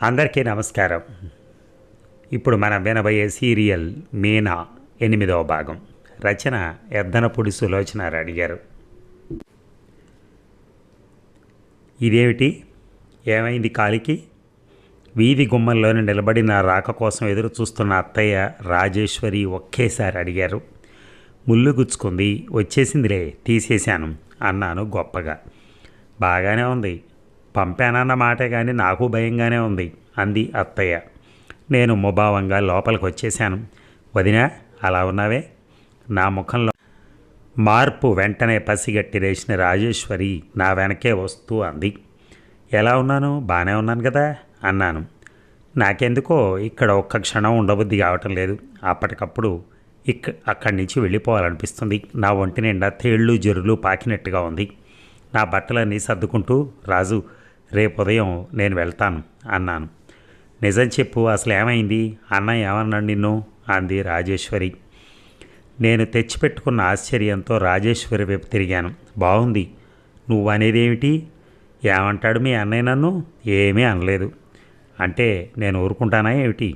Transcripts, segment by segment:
అందరికీ నమస్కారం. ఇప్పుడు మనం వినబోయే సీరియల్ 'మీనా' 8వ భాగం. రచన ఎద్దనపూడి సులోచనారాణి గారు. ఇదేమిటి, ఏమైంది కాలికి? వీధి గుమ్మంలోనే నిలబడి నా రాక కోసం ఎదురు చూస్తున్న అత్తయ్య రాజేశ్వరి ఒకేసారి అడిగారు. ముళ్ళు గుచ్చుకుంది, వచ్చేసిందిలే, తీసేశాను అన్నాను గొప్పగా. బాగానే ఉంది, పంపానన్న మాటే కానీ నాకు భయంగానే ఉంది అంది అత్తయ్య. నేను ముభావంగా లోపలికి వచ్చేశాను. వదినా, అలా ఉన్నావే? నా ముఖంలో మార్పు వెంటనే పసిగట్టి లేచిన రాజేశ్వరి నా వెనకే వస్తూ అంది. ఎలా ఉన్నాను? బాగానే ఉన్నాను కదా అన్నాను. నాకెందుకో ఇక్కడ ఒక్క క్షణం ఉండబుద్ధి కావటం లేదు. అప్పటికప్పుడు అక్కడి నుంచి వెళ్ళిపోవాలనిపిస్తుంది. నా ఒంటి నిండా తేళ్ళు జరులు పాకినట్టుగా ఉంది. నా బట్టలన్నీ సర్దుకుంటూ, రాజు, రేపు ఉదయం నేను వెళ్తాను అన్నాను. నిజం చెప్పు, అసలు ఏమైంది? అన్న ఏమన్నాడు నిన్ను? అంది రాజేశ్వరి. నేను తెచ్చిపెట్టుకున్న ఆశ్చర్యంతో రాజేశ్వరి వైపు తిరిగాను. బాగుంది, నువ్వు అనేదేమిటి? ఏమంటాడు మీ అన్నయ్య? నన్ను ఏమీ అనలేదు. అంటే నేను ఊరుకుంటానా ఏమిటి?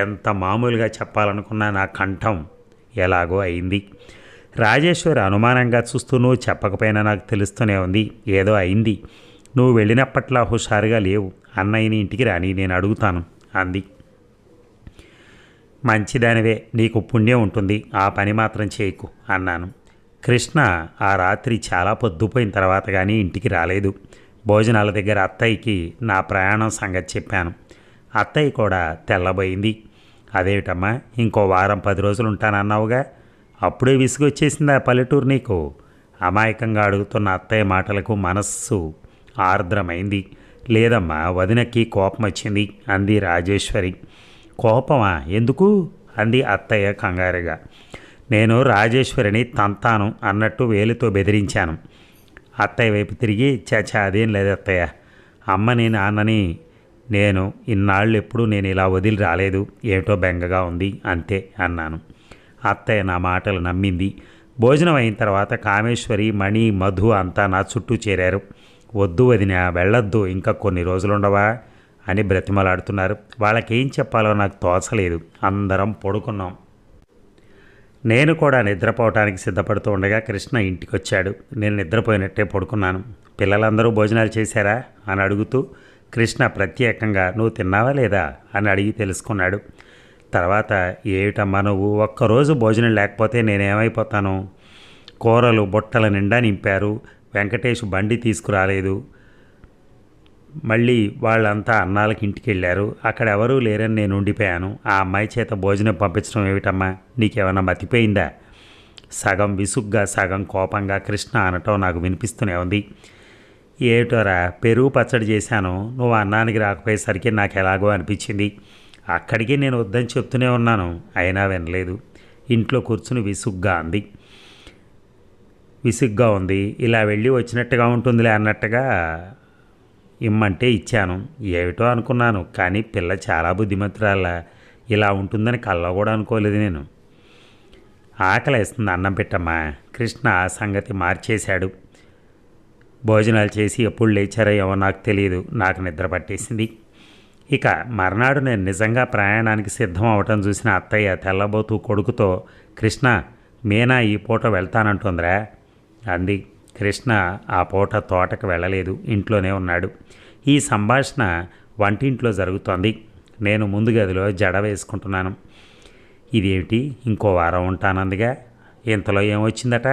ఎంత మామూలుగా చెప్పాలనుకున్నా నా కంఠం ఎలాగో అయింది. రాజేశ్వరి అనుమానంగా చూస్తూ, నువ్వు చెప్పకపోయినా నాకు తెలుస్తూనే ఉంది, ఏదో అయింది. నువ్వు వెళ్ళినప్పట్లా హుషారుగా లేవు. అన్నయ్యని ఇంటికి రాని, నేను అడుగుతాను అంది. మంచిదానివే, నీకు పుణ్యం ఉంటుంది, ఆ పని మాత్రం చేయకు అన్నాను. కృష్ణ ఆ రాత్రి చాలా పొద్దుపోయిన తర్వాత కానీ ఇంటికి రాలేదు. భోజనాల దగ్గర అత్తయ్యకి నా ప్రయాణం సంగతి చెప్పాను. అత్తయ్య కూడా తెల్లబోయింది. అదేమిటమ్మా, ఇంకో వారం 10 రోజులు ఉంటానన్నావుగా, అప్పుడే విసుగొచ్చేసింది ఆ పల్లెటూరు నీకు? అమాయకంగా అడుగుతున్న అత్తయ్య మాటలకు మనస్సు ఆర్ద్రమైంది. లేదమ్మా, వదినకి కోపం వచ్చింది అంది రాజేశ్వరి. కోపమా? ఎందుకు? అంది అత్తయ్య కంగారుగా. నేను రాజేశ్వరిని తంతాను అన్నట్టు వేలుతో బెదిరించాను. అత్తయ్య వైపు తిరిగి, చాచా అదేం లేదు అత్తయ్య, అమ్మని నాన్నని నేను ఇన్నాళ్ళు ఎప్పుడూ నేను ఇలా వదిలి రాలేదు, ఏమిటో బెంగగా ఉంది అంతే అన్నాను. అత్తయ్య నా మాటలు నమ్మింది. భోజనం అయిన తర్వాత కామేశ్వరి, మణి, మధు అంతా నా చుట్టూ చేరారు. వద్దు వదినా, వెళ్ళొద్దు, ఇంకా కొన్ని రోజులుండవా అని బ్రతిమలాడుతున్నారు. వాళ్ళకేం చెప్పాలో నాకు తోచలేదు. అందరం పడుకున్నాం. నేను కూడా నిద్రపోవటానికి సిద్ధపడుతూ ఉండగా కృష్ణ ఇంటికి వచ్చాడు. నేను నిద్రపోయినట్టే పడుకున్నాను. పిల్లలందరూ భోజనాలు చేశారా అని అడుగుతూ కృష్ణ ప్రత్యేకంగా, నువ్వు తిన్నావా లేదా అని అడిగి తెలుసుకున్నాడు. తర్వాత, ఏమిటమ్మా నువ్వు, ఒక్కరోజు భోజనం లేకపోతే నేనేమైపోతాను? కూరలు బుట్టల నిండా నింపారు. వెంకటేష్ బండి తీసుకురాలేదు. మళ్ళీ వాళ్ళంతా అన్నాలకి ఇంటికి వెళ్ళారు. అక్కడ ఎవరూ లేరని నేను ఉండిపోయాను. ఆ అమ్మాయి చేత భోజనం పంపించడం ఏమిటమ్మా, నీకేమన్నా మతిపోయిందా? సగం విసుగ్గా సగం కోపంగా కృష్ణ అనటం నాకు వినిపిస్తూనే ఉంది. ఏమిటోరా, పెరుగు పచ్చడి చేశాను, నువ్వు అన్నానికి రాకపోయేసరికి నాకు ఎలాగో అనిపించింది. అక్కడికి నేను వద్దని చెప్తూనే ఉన్నాను, అయినా వినలేదు. ఇంట్లో కూర్చుని విసుగ్గా ఉంది. ఇలా వెళ్ళి వచ్చినట్టుగా ఉంటుందిలే అన్నట్టుగా ఇమ్మంటే ఇచ్చాను. ఏమిటో అనుకున్నాను, కానీ పిల్ల చాలా బుద్ధిమంతురాల, ఇలా ఉంటుందని కల్లో కూడా అనుకోలేదు నేను. ఆకలేస్తుంది, అన్నం పెట్టమ్మా. కృష్ణ ఆ సంగతి మార్చేశాడు. భోజనాలు చేసి ఎప్పుడు లేచారో ఏమో నాకు తెలియదు. నాకు నిద్ర పట్టేసింది. ఇక మర్నాడు నేను నిజంగా ప్రయాణానికి సిద్ధం అవటం చూసిన అత్తయ్య తెల్లబోతూ కొడుకుతో, కృష్ణ, మీనా ఈ పూట వెళ్తానంటుందిరా అంది. కృష్ణ ఆ పూట తోటకు వెళ్ళలేదు, ఇంట్లోనే ఉన్నాడు. ఈ సంభాషణ వంటింట్లో జరుగుతోంది. నేను ముందు గదిలో జడ వేసుకుంటున్నాను. ఇదేమిటి, ఇంకో వారం ఉంటానందిగా, ఇంతలో ఏమొచ్చిందట?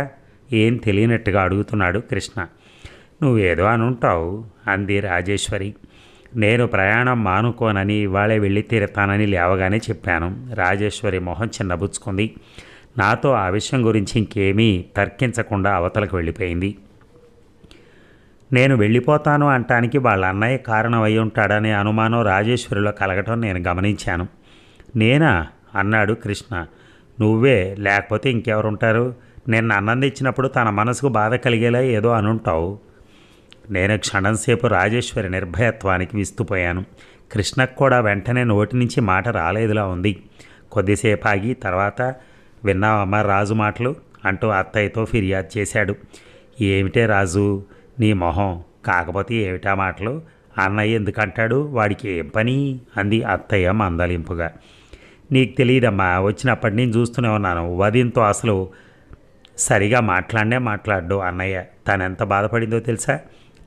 ఏం తెలియనట్టుగా అడుగుతున్నాడు కృష్ణ. నువ్వేదో అనుంటావు అంది రాజేశ్వరి. నేను ప్రయాణం మానుకోనని, ఇవాళే వెళ్ళి తీరతానని లేవగానే చెప్పాను. రాజేశ్వరి మొహం చిన్నబుచ్చుకుంది. నాతో ఆ విషయం గురించి ఇంకేమీ తర్కించకుండా అవతలకు వెళ్ళిపోయింది. నేను వెళ్ళిపోతాను అంటానికి వాళ్ళ అన్నయ్య కారణం అయి ఉంటాడనే అనుమానం రాజేశ్వరిలో కలగటం నేను గమనించాను. నేనా అన్నాడు కృష్ణ. నువ్వే, లేకపోతే ఇంకెవరుంటారు? నిన్న అన్నం తెచ్చినప్పుడు తన మనసుకు బాధ కలిగేలా ఏదో అనుంటావు. నేను క్షణంసేపు రాజేశ్వరి నిర్భయత్వానికి విస్తుపోయాను. కృష్ణకు కూడా వెంటనే నోటి నుంచి మాట రాలేదులా ఉంది. కొద్దిసేపు ఆగి తర్వాత, విన్నావమ్మా రాజు మాటలు అంటూ అత్తయ్యతో ఫిర్యాదు చేశాడు. ఏమిటే రాజు, నీ మొహం, కాకపోతే ఏమిటా మాటలు అన్నయ్య ఎందుకంటాడు, వాడికి ఏం పని అంది అత్తయ్య మందలింపుగా. నీకు తెలియదమ్మా, వచ్చినప్పటి నుంచి చూస్తూనే ఉన్నాను. వదినతో అసలు సరిగా మాట్లాడు అన్నయ్య. తను ఎంత బాధపడిందో తెలుసా?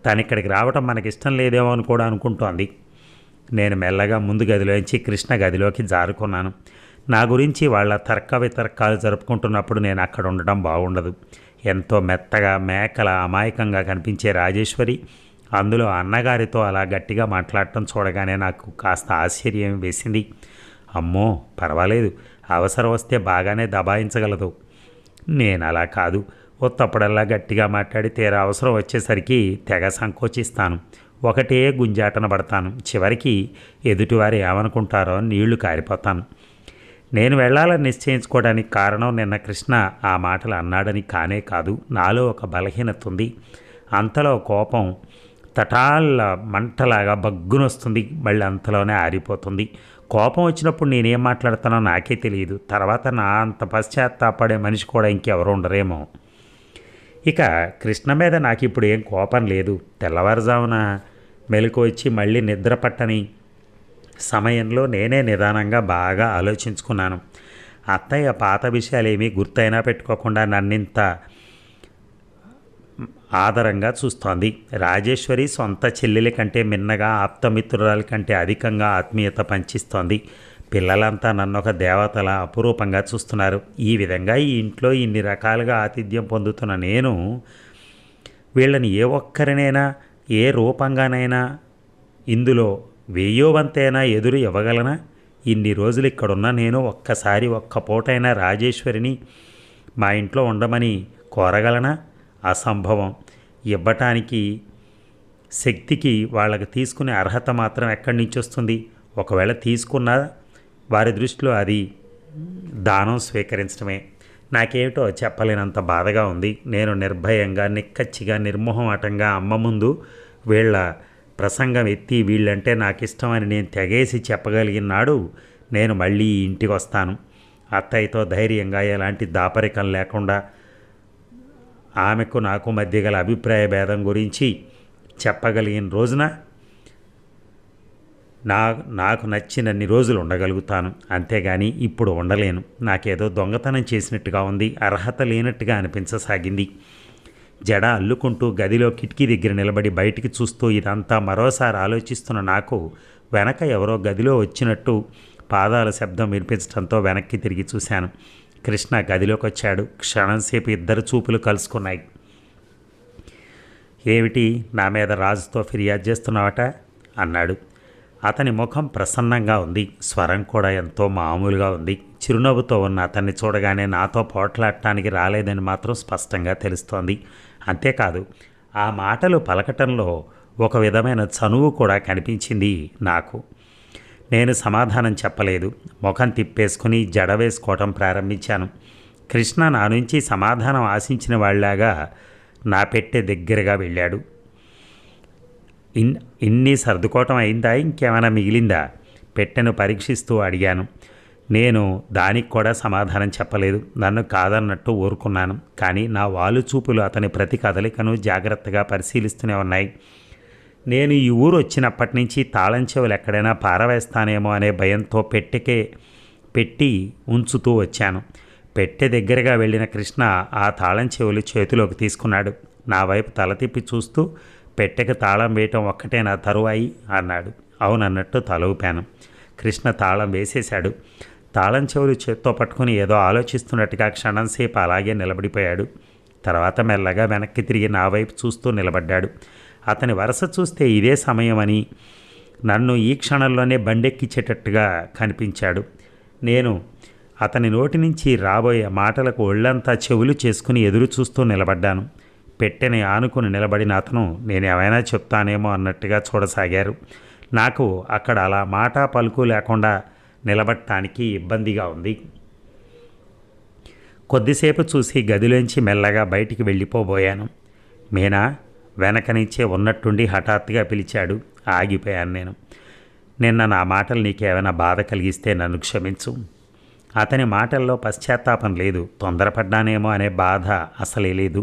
తను ఇక్కడికి రావటం మనకిష్టం లేదేమో అని కూడా అనుకుంటోంది. నేను మెల్లగా ముందు గదిలోంచి కృష్ణ గదిలోకి జారుకున్నాను. నా గురించి వాళ్ళ తర్క వితర్కాలు జరుపుకుంటున్నప్పుడు నేను అక్కడ ఉండడం బాగుండదు. ఎంతో మెత్తగా మేకల అమాయకంగా కనిపించే రాజేశ్వరి అందులో అన్నగారితో అలా గట్టిగా మాట్లాడటం చూడగానే నాకు కాస్త ఆశ్చర్యం వేసింది. అమ్మో, పర్వాలేదు, అవసరం వస్తే బాగానే దబాయించగలదు. నేను అలా కాదు. ఒత్తప్పుడల్లా గట్టిగా మాట్లాడి తీరా అవసరం వచ్చేసరికి తెగ సంకోచిస్తాను. ఒకటే గుంజాటన పడతాను. చివరికి ఎదుటివారు ఏమనుకుంటారో నీళ్లు కారిపోతాను. నేను వెళ్ళాలని నిశ్చయించుకోవడానికి కారణం నిన్న కృష్ణ ఆ మాటలు అన్నాడని కానే కాదు. నాలో ఒక బలహీనత ఉంది. అంతలో కోపం తటాల మంటలాగా బగ్గునొస్తుంది, మళ్ళీ అంతలోనే ఆరిపోతుంది. కోపం వచ్చినప్పుడు నేనేం మాట్లాడతానో నాకే తెలియదు. తర్వాత నా అంత పశ్చాత్తాపడే మనిషి కూడా ఇంకెవరు ఉండరేమో. ఇక కృష్ణ మీద నాకు ఇప్పుడు ఏం కోపం లేదు. తెల్లవారుజామున మెలకు వచ్చి మళ్ళీ నిద్ర పట్టని సమయంలో నేనే నిదానంగా బాగా ఆలోచించుకున్నాను. అత్తయ్య పాత విషయాలేమీ గుర్తైనా పెట్టుకోకుండా నన్నింత ఆదరంగా చూస్తోంది. రాజేశ్వరి సొంత చెల్లెలి కంటే మిన్నగా, ఆప్తమిత్రురాల కంటే అధికంగా ఆత్మీయత పంచిస్తోంది. పిల్లలంతా నన్ను ఒక దేవతలా అపురూపంగా చూస్తున్నారు. ఈ విధంగా ఈ ఇంట్లో ఇన్ని రకాలుగా ఆతిథ్యం పొందుతున్న నేను వీళ్ళని ఏ ఒక్కరినైనా ఏ రూపంగానైనా ఇందులో వెయ్యోవంతైనా ఎదురు ఇవ్వగలనా? ఇన్ని రోజులు ఇక్కడున్న నేను ఒక్కసారి ఒక్క పూటైనా రాజేశ్వరిని మా ఇంట్లో ఉండమని కోరగలనా? అసంభవం. ఇవ్వటానికి శక్తికి వాళ్ళకి తీసుకునే అర్హత మాత్రం ఎక్కడి నుంచి వస్తుంది? ఒకవేళ తీసుకున్నా వారి దృష్టిలో అది దానం స్వీకరించడమే. నాకేమిటో చెప్పలేనంత బాధగా ఉంది. నేను నిర్భయంగా, నిక్కచ్చిగా, నిర్మోహమాటంగా అమ్మ ముందు వీళ్ళ ప్రసంగం ఎత్తి వీళ్ళంటే నాకు ఇష్టమని నేను తెగేసి చెప్పగలిగిన నాడు నేను మళ్ళీ ఇంటికి వస్తాను. అత్తయ్యతో ధైర్యంగా ఎలాంటి దాపరికం లేకుండా ఆమెకు నాకు మధ్య గల అభిప్రాయ భేదం గురించి చెప్పగలిగిన రోజున నాకు నచ్చినన్ని రోజులు ఉండగలుగుతాను. అంతేగాని ఇప్పుడు ఉండలేను. నాకేదో దొంగతనం చేసినట్టుగా ఉంది. అర్హత లేనట్టుగా అనిపించసాగింది. జడ అల్లుకుంటూ గదిలో కిటికీ దగ్గర నిలబడి బయటికి చూస్తూ ఇదంతా మరోసారి ఆలోచిస్తున్న నాకు వెనక ఎవరో గదిలో వచ్చినట్టు పాదాల శబ్దం వినిపించడంతో వెనక్కి తిరిగి చూశాను. కృష్ణ గదిలోకి వచ్చాడు. క్షణంసేపు ఇద్దరు చూపులు కలుసుకున్నాయి. ఏమిటి, నా మీద రాజుతో ఫిర్యాదు చేస్తున్నావట అన్నాడు. అతని ముఖం ప్రసన్నంగా ఉంది. స్వరం కూడా ఎంతో మామూలుగా ఉంది. చిరునవ్వుతో ఉన్న అతన్ని చూడగానే నాతో పోట్లాడటానికి రాలేదని మాత్రం స్పష్టంగా తెలుస్తోంది. అంతేకాదు, ఆ మాటలు పలకటంలో ఒక విధమైన చనువు కూడా కనిపించింది నాకు. నేను సమాధానం చెప్పలేదు. ముఖం తిప్పేసుకుని జడ వేసుకోవటం ప్రారంభించాను. కృష్ణ నా నుంచి సమాధానం ఆశించిన వాళ్ళలాగా నా పెట్టె దగ్గరగా వెళ్ళాడు. ఇన్ని సర్దుకోవటం అయిందా, ఇంకేమైనా మిగిలిందా? పెట్టెను పరీక్షిస్తూ అడిగాను. నేను దానికి కూడా సమాధానం చెప్పలేదు. నన్ను కాదన్నట్టు ఊరుకున్నాను. కానీ నా వాలు చూపులు అతని ప్రతి కదలికను జాగ్రత్తగా పరిశీలిస్తూనే ఉన్నాయి. నేను ఈ ఊరు వచ్చినప్పటి నుంచి తాళం చెవులు ఎక్కడైనా పారవేస్తానేమో అనే భయంతో పెట్టి ఉంచుతూ వచ్చాను. పెట్టె దగ్గరగా వెళ్ళిన కృష్ణ ఆ తాళం చెవులు చేతిలోకి తీసుకున్నాడు. నా వైపు తల తిప్పి చూస్తూ పెట్టెకి తాళం వేయటం ఒక్కటే నా తరువాయి అన్నాడు. అవునన్నట్టు తల ఊపాను. కృష్ణ తాళం వేసేశాడు. తాళం చెవులు చేత్తో పట్టుకుని ఏదో ఆలోచిస్తున్నట్టుగా క్షణంసేపు అలాగే నిలబడిపోయాడు. తర్వాత మెల్లగా వెనక్కి తిరిగి నా వైపు చూస్తూ నిలబడ్డాడు. అతని వరస చూస్తే ఇదే సమయమని నన్ను ఈ క్షణంలోనే బండెక్కించేటట్టుగా కనిపించాడు. నేను అతని నోటి నుంచి రాబోయే మాటలకు ఒళ్ళంతా చెవులు చేసుకుని ఎదురు చూస్తూ నిలబడ్డాను. పెట్టెని ఆనుకుని నిలబడిన అతను నేనేమైనా చెప్తానేమో అన్నట్టుగా చూడసాగారు. నాకు అక్కడ అలా మాట పలుకు లేకుండా నిలబడటానికి ఇబ్బందిగా ఉంది. కొద్దిసేపు చూసి గదిలోంచి మెల్లగా బయటికి వెళ్ళిపోబోయాను. మీనా వెనక నుంచే ఉన్నట్టుండి హఠాత్తుగా పిలిచాడు. ఆగిపోయాను నేను. నిన్న నా మాటలు నీకేమైనా బాధ కలిగిస్తే నన్ను క్షమించు అతని మాటల్లో పశ్చాత్తాపం లేదు. తొందరపడ్డానేమో అనే బాధ అసలే లేదు.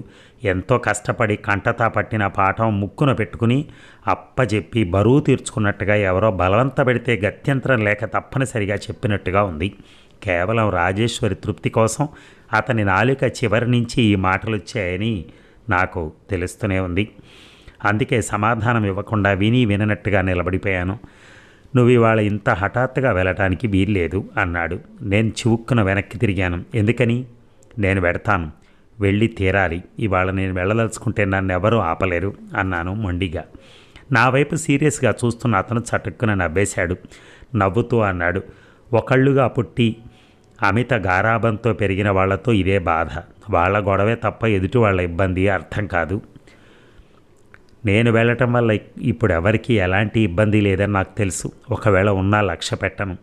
ఎంతో కష్టపడి కంటతా పట్టిన పాఠం ముక్కున పెట్టుకుని అప్పజెప్పి బరువు తీర్చుకున్నట్టుగా ఎవరో బలవంత పెడితే గత్యంతరం లేక తప్పనిసరిగా చెప్పినట్టుగా ఉంది. కేవలం రాజేశ్వరి తృప్తి కోసం అతని నాలుక చివరి నుంచి ఈ మాటలు వచ్చాయని నాకు తెలుస్తూనే ఉంది. అందుకే సమాధానం ఇవ్వకుండా విని విననట్టుగా నిలబడిపోయాను. నువ్వు ఇవాళ ఇంత హఠాత్తుగా వెళ్ళటానికి వీల్లేదు అన్నాడు. నేను చివుక్కున వెనక్కి తిరిగాను. ఎందుకని? నేను వెడతాను, వెళ్ళి తీరాలి. ఇవాళ నేను వెళ్ళదలుచుకుంటే నన్ను ఎవరూ ఆపలేరు అన్నాను మొండిగా. నా వైపు సీరియస్గా చూస్తున్న అతను చటుక్కున నవ్వేశాడు. నవ్వుతూ అన్నాడు, ఒకళ్ళుగా పుట్టి అమిత గారాబంతో పెరిగిన వాళ్లతో ఇదే బాధ. వాళ్ళ గొడవే తప్ప ఎదుటి వాళ్ళ ఇబ్బంది అర్థం కాదు. నేను వెళ్ళటం వల్ల ఇప్పుడు ఎవరికి ఎలాంటి ఇబ్బంది లేదని నాకు తెలుసు. ఒకవేళ ఉన్నా లక్ష్య పెట్టను.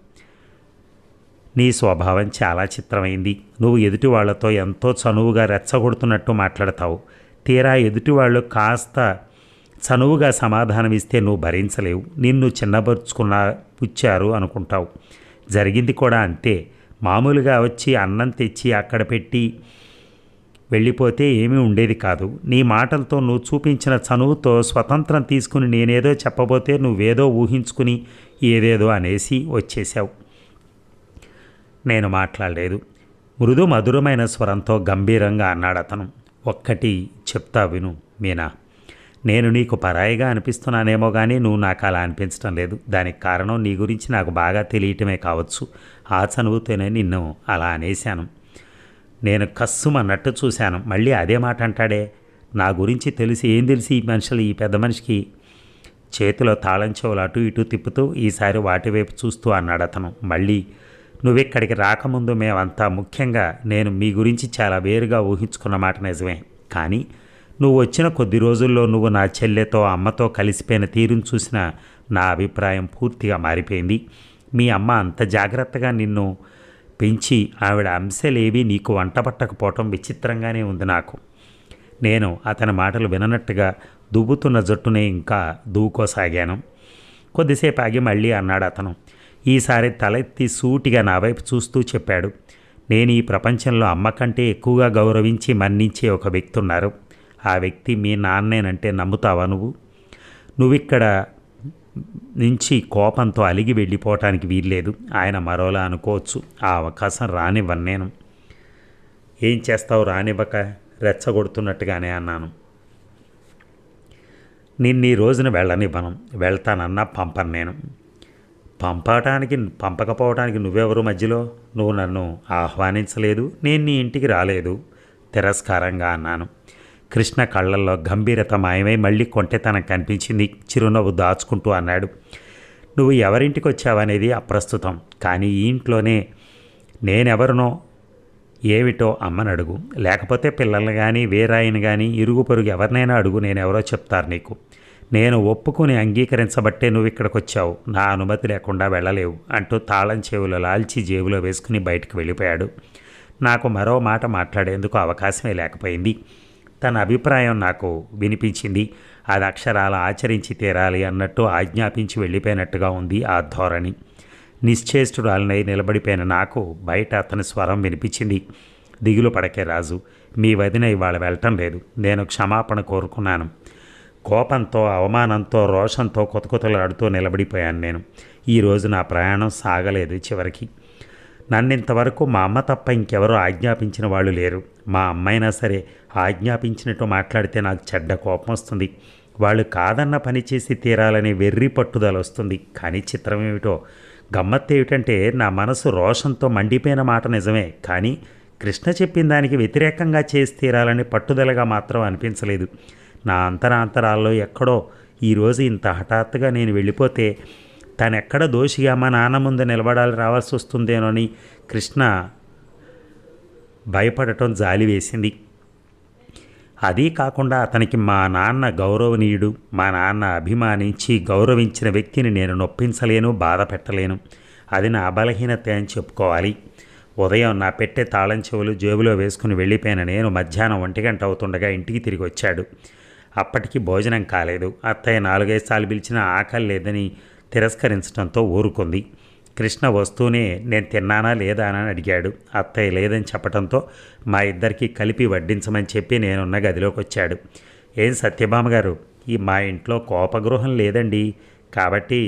నీ స్వభావం చాలా చిత్రమైంది. నువ్వు ఎదుటి వాళ్లతో ఎంతో చనువుగా రెచ్చగొడుతున్నట్టు మాట్లాడతావు. తీరా ఎదుటి వాళ్ళు కాస్త చనువుగా సమాధానం ఇస్తే నువ్వు భరించలేవు. నిన్ను పుచ్చారు అనుకుంటావు. జరిగింది కూడా అంతే. మామూలుగా వచ్చి అన్నం తెచ్చి అక్కడ పెట్టి వెళ్ళిపోతే ఏమీ ఉండేది కాదు. నీ మాటలతో నువ్వు చూపించిన చనువుతో స్వతంత్రం తీసుకుని నేనేదో చెప్పబోతే నువ్వేదో ఊహించుకుని ఏదేదో అనేసి వచ్చేశావు. నేను మాట్లాడలేదు. మృదు మధురమైన స్వరంతో గంభీరంగా అన్నాడు అతను. ఒక్కటి చెప్తా విను మీనా. నేను నీకు పరాయిగా అనిపిస్తున్నానేమో కానీ నువ్వు నాకు అలా అనిపించడం లేదు. దానికి కారణం నీ గురించి నాకు బాగా తెలియటమే కావచ్చు. ఆ చనువుతోనే నిన్ను అలా అనేశాను. నేను కస్సుమన్నట్టు చూశాను. మళ్ళీ అదే మాట అంటాడే. నా గురించి ఏం తెలిసి ఈ మనుషులు ఈ పెద్ద మనిషికి చేతిలో తాళం చెవులు అటు ఇటు తిప్పుతూ ఈసారి వాటి వైపు చూస్తూ అన్నాడు అతను. మళ్ళీ నువ్వెక్కడికి రాకముందు మేమంతా, ముఖ్యంగా నేను మీ గురించి చాలా వేరుగా ఊహించుకున్న మాట నిజమే. కానీ నువ్వు వచ్చిన కొద్ది రోజుల్లో నువ్వు నా చెల్లెతో అమ్మతో కలిసిపోయిన తీరును చూసిన నా అభిప్రాయం పూర్తిగా మారిపోయింది. మీ అమ్మ అంత జాగ్రత్తగా నిన్ను పెంచి ఆవిడ అంశలేవి నీకు వంట పట్టకపోవటం విచిత్రంగానే ఉంది నాకు. నేను అతని మాటలు విననట్టుగా దువ్వుతున్న జట్టునే ఇంకా దూకోసాగాను. కొద్దిసేపు ఆగి మళ్ళీ అన్నాడు అతను. ఈసారి తలెత్తి సూటిగా నా వైపు చూస్తూ చెప్పాడు, నేను ఈ ప్రపంచంలో అమ్మ కంటే ఎక్కువగా గౌరవించి మన్నించే ఒక వ్యక్తి ఉన్నారు. ఆ వ్యక్తి మీ నాన్నేనంటే నమ్ముతావా నువ్విక్కడ నుంచి కోపంతో అలిగి వెళ్ళిపోవటానికి వీల్లేదు. ఆయన మరోలా అనుకోవచ్చు. ఆ అవకాశం రానివ్వను నేను. ఏం చేస్తావు రానివ్వక? రెచ్చగొడుతున్నట్టుగానే అన్నాను. నిన్ను ఈ రోజున వెళ్ళనివ్వను. వెళ్తానన్నా పంపను నేను. పంపకపోవటానికి నువ్వెవరు మధ్యలో? నువ్వు నన్ను ఆహ్వానించలేదు, నేను నీ ఇంటికి రాలేదు. తిరస్కారంగా అన్నాను. కృష్ణ కళ్ళల్లో గంభీరత మాయమై మళ్ళీ కొంటెతనం కనిపించింది. చిరునవ్వు దాచుకుంటూ అన్నాడు, నువ్వు ఎవరింటికి వచ్చావనేది అప్రస్తుతం. కానీ ఈ ఇంట్లోనే నేనెవరినో ఏమిటో అమ్మని అడుగు. లేకపోతే పిల్లల్ని కానీ వేరాయిని కానీ ఇరుగు పొరుగు ఎవరినైనా అడుగు. నేనెవరో చెప్తారు నీకు. నేను ఒప్పుకుని అంగీకరించబట్టే నువ్వు ఇక్కడికి వచ్చావు. నా అనుమతి లేకుండా వెళ్ళలేవు అంటూ తాళం చెవులు లాల్చి జేబులో వేసుకుని బయటకు వెళ్ళిపోయాడు. నాకు మరో మాట మాట్లాడేందుకు అవకాశమే లేకపోయింది. తన అభిప్రాయం నాకు వినిపించింది. అది అక్షరాల ఆచరించి తీరాలి అన్నట్టు ఆజ్ఞాపించి వెళ్ళిపోయినట్టుగా ఉంది ఆ ధోరణి. నిశ్చేష్టురాలనై నిలబడిపోయిన నాకు బయట అతని స్వరం వినిపించింది. దిగులు పడకే రాజు, మీ వదిన ఇవాళ వెళ్ళటం లేదు. నేను క్షమాపణ కోరుకున్నాను. కోపంతో, అవమానంతో, రోషంతో కొతకొతలాడుతూ నిలబడిపోయాను నేను. ఈరోజు నా ప్రయాణం సాగలేదు చివరికి. నన్నింతవరకు మా అమ్మ తప్ప ఇంకెవరో ఆజ్ఞాపించిన వాళ్ళు లేరు. మా అమ్మైనా సరే ఆజ్ఞాపించినట్టు మాట్లాడితే నాకు చెడ్డ కోపం వస్తుంది. వాళ్ళు కాదన్న పని చేసి తీరాలని వెర్రి పట్టుదల వస్తుంది. కానీ చిత్రం ఏమిటో, గమ్మత్తు ఏమిటంటే నా మనసు రోషంతో మండిపోయిన మాట నిజమే, కానీ కృష్ణ చెప్పిన దానికి వ్యతిరేకంగా చేసి తీరాలని పట్టుదలగా మాత్రం అనిపించలేదు. నా అంతరాంతరాల్లో ఎక్కడో ఈరోజు ఇంత హఠాత్తుగా నేను వెళ్ళిపోతే తనెక్కడ దోషిగా మా నాన్న ముందు నిలబడాలి రావాల్సి వస్తుందేనోని కృష్ణ భయపడటం జాలి వేసింది. అదీ కాకుండా అతనికి మా నాన్న గౌరవనీయుడు, మా నాన్న అభిమానించి గౌరవించిన వ్యక్తిని నేను నొప్పించలేను, బాధ పెట్టలేను. అది నా బలహీనత అని చెప్పుకోవాలి. ఉదయం నా పెట్టే తాళం చెవులు జేబులో వేసుకుని వెళ్ళిపోయిన నేను మధ్యాహ్నం 1 గంట అవుతుండగా ఇంటికి తిరిగి వచ్చాడు. అప్పటికి భోజనం కాలేదు. అత్తయ్య 4-5 సార్లు పిలిచినా ఆకలి లేదని తిరస్కరించడంతో ఊరుకుంది. కృష్ణ వస్తూనే నేను తిన్నానా లేదా అని అడిగాడు. అత్తయ్య లేదని చెప్పడంతో మా ఇద్దరికి కలిపి వడ్డించమని చెప్పి నేనున్న గదిలోకి వచ్చాడు. ఏం సత్యభామ గారు, ఈ మా ఇంట్లో కోపగృహం లేదండి, కాబట్టి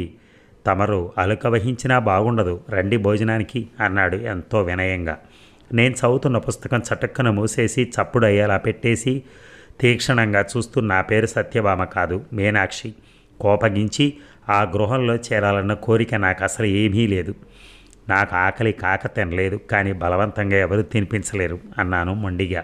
తమరు అలుక వహించినా బాగుండదు, రండి భోజనానికి అన్నాడు ఎంతో వినయంగా. నేను చదువుతున్న పుస్తకం చటుక్కన మూసేసి చప్పుడు అయ్యేలా పెట్టేసి తీక్షణంగా చూస్తూ నా పేరు సత్యభామ కాదు, మీనాక్షి. కోపగించి ఆ గృహంలో చేరాలన్న కోరిక నాకు అసలు ఏమీ లేదు. నాకు ఆకలి కాక తినలేదు, కానీ బలవంతంగా ఎవరు తినిపించలేరు అన్నాను మొండిగా.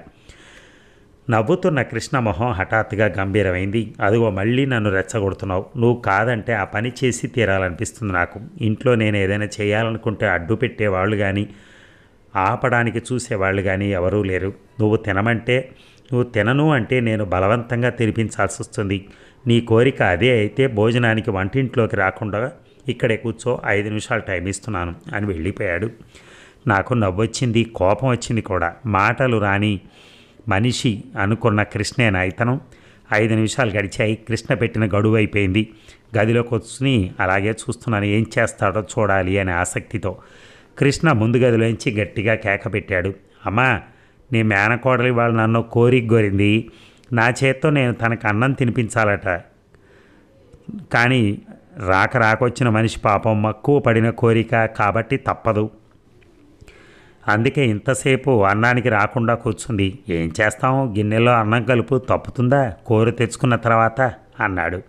నవ్వుతున్న కృష్ణ మొహం హఠాత్తుగా గంభీరమైంది. అదిగో మళ్ళీ నన్ను రెచ్చగొడుతున్నావు. నువ్వు కాదంటే ఆ పని చేసి తీరాలనిపిస్తుంది నాకు. ఇంట్లో నేను ఏదైనా చేయాలనుకుంటే అడ్డు పెట్టేవాళ్ళు కానీ ఆపడానికి చూసేవాళ్ళు కానీ ఎవరూ లేరు. నువ్వు తినను అంటే నేను బలవంతంగా తినిపించాల్సి వస్తుంది. నీ కోరిక అదే అయితే భోజనానికి వంటింట్లోకి రాకుండా ఇక్కడే కూర్చో, 5 నిమిషాలు టైం ఇస్తున్నాను అని వెళ్ళిపోయాడు. నాకు నవ్వొచ్చింది, కోపం వచ్చింది కూడా. మాటలు రాని మనిషి అనుకున్న కృష్ణేనా ఇతను? 5 నిమిషాలు గడిచాయి. కృష్ణ పెట్టిన గడువు అయిపోయింది. గదిలోకి వచ్చి అలాగే చూస్తున్నాను, ఏం చేస్తాడో చూడాలి అనే ఆసక్తితో. కృష్ణ ముందు గదిలోంచి గట్టిగా కేక పెట్టాడు. అమ్మా, నీ మేనకోడలి వాళ్ళు నన్ను కోరిక గోరింది. నా చేత్తో నేను తనకు అన్నం తినిపించాలట. కానీ రాకొచ్చిన మనిషి పాపం మక్కువ పడిన కోరిక కాబట్టి తప్పదు. అందుకే ఇంతసేపు అన్నానికి రాకుండా కూర్చుంది. ఏం చేస్తాం, గిన్నెలో అన్నం కలుపు, తప్పుతుందా కూర తెచ్చుకున్న తర్వాత అన్నాడు.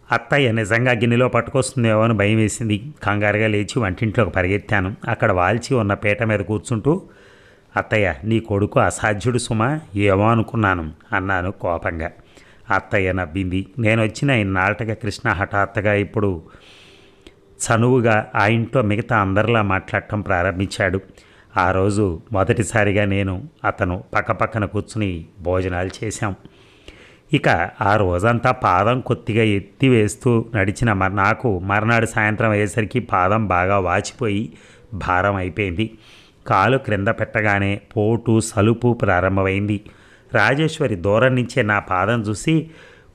అత్తయ్య నిజంగా గిన్నెలో పట్టుకొస్తుందేమో అని భయం వేసింది. కంగారుగా లేచి వంటింట్లోకి పరిగెత్తాను. అక్కడ వాల్చి ఉన్న పీట మీద కూర్చుంటూ, అత్తయ్య నీ కొడుకు అసాధ్యుడు సుమా, ఏమో అనుకున్నాను అన్నాను కోపంగా. అత్తయ్య నవ్వింది. నేను వచ్చిన ఇన్నాళ్ళగా కృష్ణ హఠాత్తుగా ఇప్పుడు చనువుగా ఆ ఇంట్లో మిగతా అందరిలా మాట్లాడటం ప్రారంభించాడు. ఆ రోజు మొదటిసారిగా నేను అతను పక్కపక్కన కూర్చుని భోజనాలు చేశాం. ఇక ఆ రోజంతా పాదం కొద్దిగా ఎత్తివేస్తూ నడిచిన నాకు మర్నాడు సాయంత్రం అయ్యేసరికి పాదం బాగా వాచిపోయి భారం అయిపోయింది. కాలు క్రింద పెట్టగానే పోటు సలుపు ప్రారంభమైంది. రాజేశ్వరి దూరం నుంచే నా పాదం చూసి,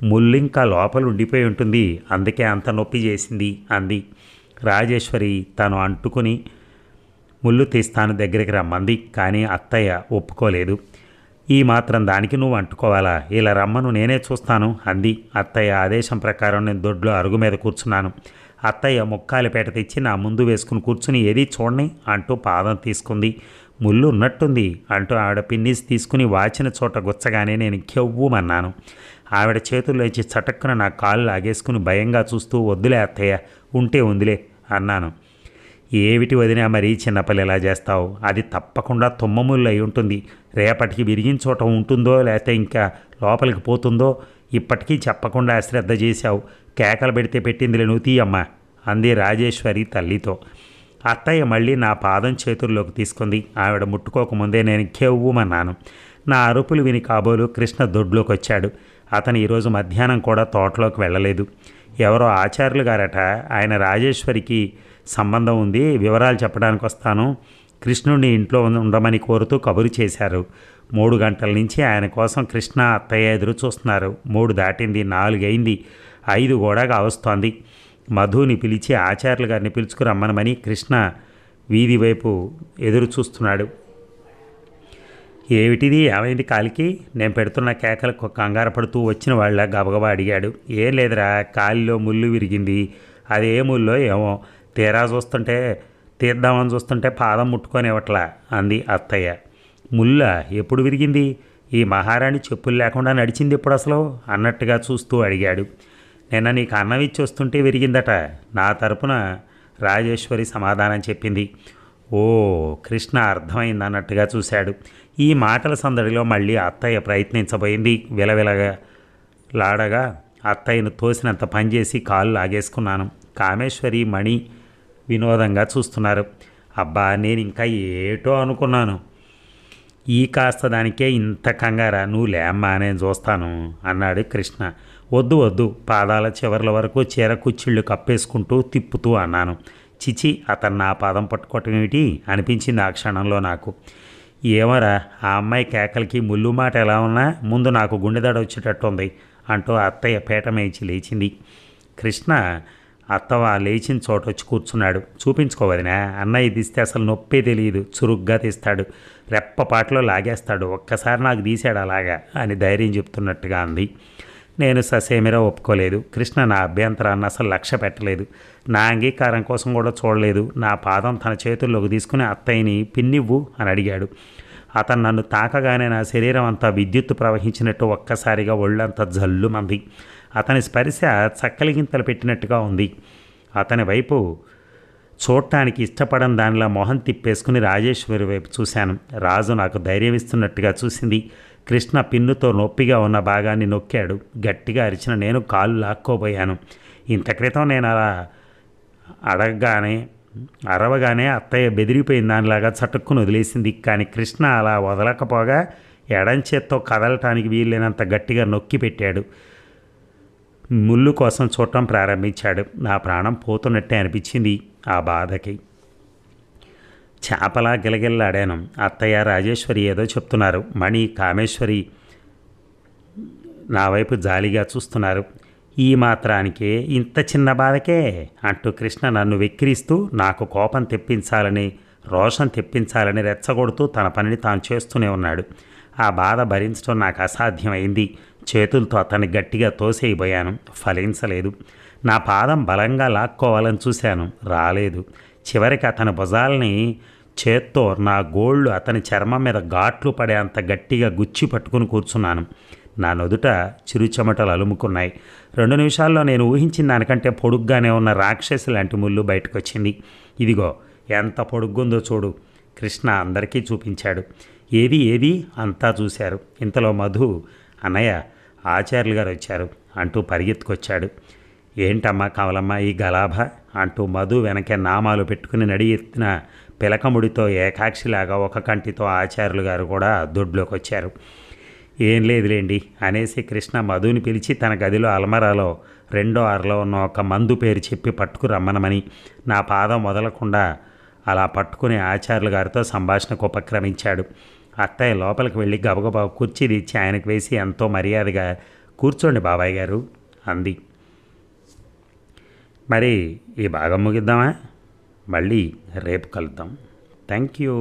ముల్లింకా లోపల ఉండిపోయి ఉంటుంది, అందుకే అంత నొప్పి చేసింది అంది. రాజేశ్వరి తను అంటుకుని ముళ్ళు తీస్తాను దగ్గరికి రమ్మంది. కానీ అత్తయ్య ఒప్పుకోలేదు. ఈ మాత్రం దానికి నువ్వు అంటుకోవాలా, ఇలా రమ్మను, నేనే చూస్తాను అంది. అత్తయ్య ఆదేశం ప్రకారం నేను దొడ్లో అరుగు మీద కూర్చున్నాను. అత్తయ్య ముక్కాలిపేట తెచ్చి నా ముందు వేసుకుని కూర్చుని, ఏది చూడని అంటూ పాదం తీసుకుంది. ముళ్ళు ఉన్నట్టుంది అంటూ ఆవిడ పిన్నిస్ తీసుకుని వాచిన చోట గుచ్చగానే నేను కెవ్వుమన్నాను. ఆవిడ చేతుల్లోంచి చటక్కున నా కాళ్ళు లాగేసుకుని భయంగా చూస్తూ, వద్దులే అత్తయ్య, ఉంటే ఉందిలే అన్నాను. ఏమిటి వదినా మరీ చిన్నపిల్ల ఎలా చేస్తావు, అది తప్పకుండా తుమ్మముళ్ళు అయి ఉంటుంది. రేపటికి విరిగిన చోట ఉంటుందో లేకపోతే ఇంకా లోపలికి పోతుందో ఇప్పటికీ చెప్పకుండా అశ్రద్ధ చేశావు. కేకలు పెడితే పెట్టిందిలే, నువ్వు తీయమ్మా అంది రాజేశ్వరి తల్లితో. అత్తయ్య మళ్ళీ నా పాదం చేతుల్లోకి తీసుకుంది. ఆవిడ ముట్టుకోకముందే నేను కెవ్వుమన్నాను. నా అరుపులు విని కాబోలు కృష్ణ దొడ్లోకి వచ్చాడు. అతను ఈరోజు మధ్యాహ్నం కూడా తోటలోకి వెళ్ళలేదు. ఎవరో ఆచార్యులు గారట, ఆయన రాజేశ్వరికి సంబంధం ఉంది, వివరాలు చెప్పడానికి వస్తాను, కృష్ణుడిని ఇంట్లో ఉండమని కోరుతూ కబురు చేశారు. 3 గంటల నుంచి ఆయన కోసం కృష్ణ అత్తయ్య ఎదురు చూస్తున్నారు. 3 దాటింది, 4 అయింది, 5 కూడా కావస్తోంది. మధుని పిలిచి ఆచార్యులు గారిని పిలుచుకురమ్మనమని కృష్ణ వీధి వైపు ఎదురు చూస్తున్నాడు. ఏమిటిది, ఏమైంది కాలికి? నేను పెడుతున్న కేకలకు కంగారు పడుతూ వచ్చిన వాళ్ళ గబగబా అడిగాడు. ఏం లేదురా, కాలిలో ముళ్ళు విరిగింది, అదే ముల్లో ఏమో, తీద్దామని చూస్తుంటే పాదం ముట్టుకొని ఇవ్వట్లా అంది అత్తయ్య. ముళ్ళ ఎప్పుడు విరిగింది? ఈ మహారాణి చెప్పులు లేకుండా నడిచింది ఇప్పుడు అసలు అన్నట్టుగా చూస్తూ అడిగాడు. నిన్న నీకు అన్నం ఇచ్చి వస్తుంటే విరిగిందట, నా తరపున రాజేశ్వరి సమాధానం చెప్పింది. ఓ, కృష్ణ అర్థమైంది అన్నట్టుగా చూశాడు. ఈ మాటల సందడిలో మళ్ళీ అత్తయ్య ప్రయత్నించబోయింది. విలవిలగా లాడగా అత్తయ్యను తోసినంత పనిచేసి కాళ్ళు లాగేసుకున్నాను. కామేశ్వరి, మణి వినోదంగా చూస్తున్నారు. అబ్బా, నేను ఇంకా ఏటో అనుకున్నాను, ఈ కాస్త దానికే ఇంత కంగారా, నువ్వు లేమ్మా నేను చూస్తాను అన్నాడు కృష్ణ. వద్దు, పాదాల చివర్ల వరకు చీర కుచ్చిళ్ళు కప్పేసుకుంటూ తిప్పుతూ అన్నాను. చిచి, అతను నా పాదం పట్టుకోవటం ఏమిటి అనిపించింది ఆ క్షణంలో నాకు. ఏమరా, ఆ అమ్మాయి కేకలకి ముళ్ళు మాట ఎలా ఉన్నా ముందు నాకు గుండెదడ వచ్చేటట్టుంది అంటూ అత్తయ్య పీట మేయించి లేచింది. కృష్ణ అత్తవ లేచిన చోట వచ్చి కూర్చున్నాడు. చూపించుకోవదినా, అన్నయ్య తీస్తే అసలు నొప్పే తెలియదు, చురుగ్గా తీస్తాడు, రెప్పపాట్లో లాగేస్తాడు, ఒక్కసారి నాకు తీశాడు అలాగా అని ధైర్యం చెప్తున్నట్టుగా అంది. నేను ససేమిరా ఒప్పుకోలేదు. కృష్ణ నా అభ్యంతరాన్ని అసలు లక్ష్య పెట్టలేదు. నా అంగీకారం కోసం కూడా చూడలేదు. నా పాదం తన చేతుల్లోకి తీసుకుని అత్తయ్యని పిన్నివ్వు అని అడిగాడు. అతను నన్ను తాకగానే నా శరీరం అంతా విద్యుత్తు ప్రవహించినట్టు ఒక్కసారిగా ఒళ్ళంతా జల్లుమంది. అతని స్పర్శ చక్కలిగింతలు పెట్టినట్టుగా ఉంది. అతని వైపు చూడటానికి ఇష్టపడని దానిలా మొహం తిప్పేసుకుని రాజేశ్వరి వైపు చూశాను. రాజు నాకు ధైర్యం ఇస్తున్నట్టుగా చూసింది. కృష్ణ పిన్నుతో నొప్పిగా ఉన్న భాగాన్ని నొక్కాడు. గట్టిగా అరిచిన నేను కాళ్ళు లాక్కోబోయాను. ఇంత క్రితం నేను అలా అరవగానే అత్తయ్య బెదిరిపోయిన దానిలాగా చటుక్కును వదిలేసింది. కానీ కృష్ణ అలా వదలకపోగా ఎడంచేత్తో కదలటానికి వీలైనంత గట్టిగా నొక్కి పెట్టాడు. ముళ్ళు కోసం చూడటం ప్రారంభించాడు. నా ప్రాణం పోతున్నట్టే అనిపించింది ఆ బాధకి. చేపలా గిలగిల్లాడాను. అత్తయ్య రాజేశ్వరి ఏదో చెప్తున్నారు. మణి కామేశ్వరి నా వైపు జాలిగా చూస్తున్నారు. ఈ మాత్రానికే ఇంత చిన్న బాధకే అంటూ కృష్ణ నన్ను వెక్కిరిస్తూ నాకు కోపం తెప్పించాలని, రోషం తెప్పించాలని రెచ్చగొడుతూ తన పనిని తాను చేస్తూనే ఉన్నాడు. ఆ బాధ భరించడం నాకు అసాధ్యమైంది. చేతులతో అతన్ని గట్టిగా తోసేయబోయాను. ఫలించలేదు. నా పాదం బలంగా లాక్కోవాలని చూశాను, రాలేదు. చివరికి అతని భుజాలని చేత్తో నా గోళ్ళు అతని చర్మం మీద ఘాట్లు పడే అంత గట్టిగా గుచ్చి పట్టుకుని కూర్చున్నాను. నా నుదుట చిరుచెమటలు అలుముకున్నాయి. 2 నిమిషాల్లో నేను ఊహించిన దానికంటే పొడుగ్గానే ఉన్న రాక్షసి లాంటి ముళ్ళు బయటకు వచ్చింది. ఇదిగో ఎంత పొడుగ్గుందో చూడు. కృష్ణ అందరికీ చూపించాడు. ఏది ఏది అంతా చూశారు. ఇంతలో మధు, అన్నయ్య ఆచార్యులు గారు వచ్చారు అంటూ పరిగెత్తుకొచ్చాడు. ఏంటమ్మా కమలమ్మ ఈ గలాభ అంటూ మధు వెనకే నామాలు పెట్టుకుని నడి ఎత్తిన పిలకముడితో ఏకాక్షిలాగా ఒక కంటితో ఆచార్యులు గారు కూడా దొడ్లోకి వచ్చారు. ఏం లేదులేండి అనేసి కృష్ణ మధుని పిలిచి తన గదిలో అల్మరాలో 2వ అరలో ఉన్న ఒక మందు పేరు చెప్పి పట్టుకు రమ్మనమని, నా పాదం వదలకుండా అలా పట్టుకుని ఆచార్యులు గారితో సంభాషణకు ఉపక్రమించాడు. అత్తయ్య లోపలికి వెళ్ళి గబగబా కుర్చీ తెచ్చి ఆయనకు వేసి ఎంతో మర్యాదగా కూర్చోండి బాబాయ్ గారు అంది. మరి ఈ భాగం ముగిద్దామా? మళ్ళీ రేపు కలుద్దాం. Thank you.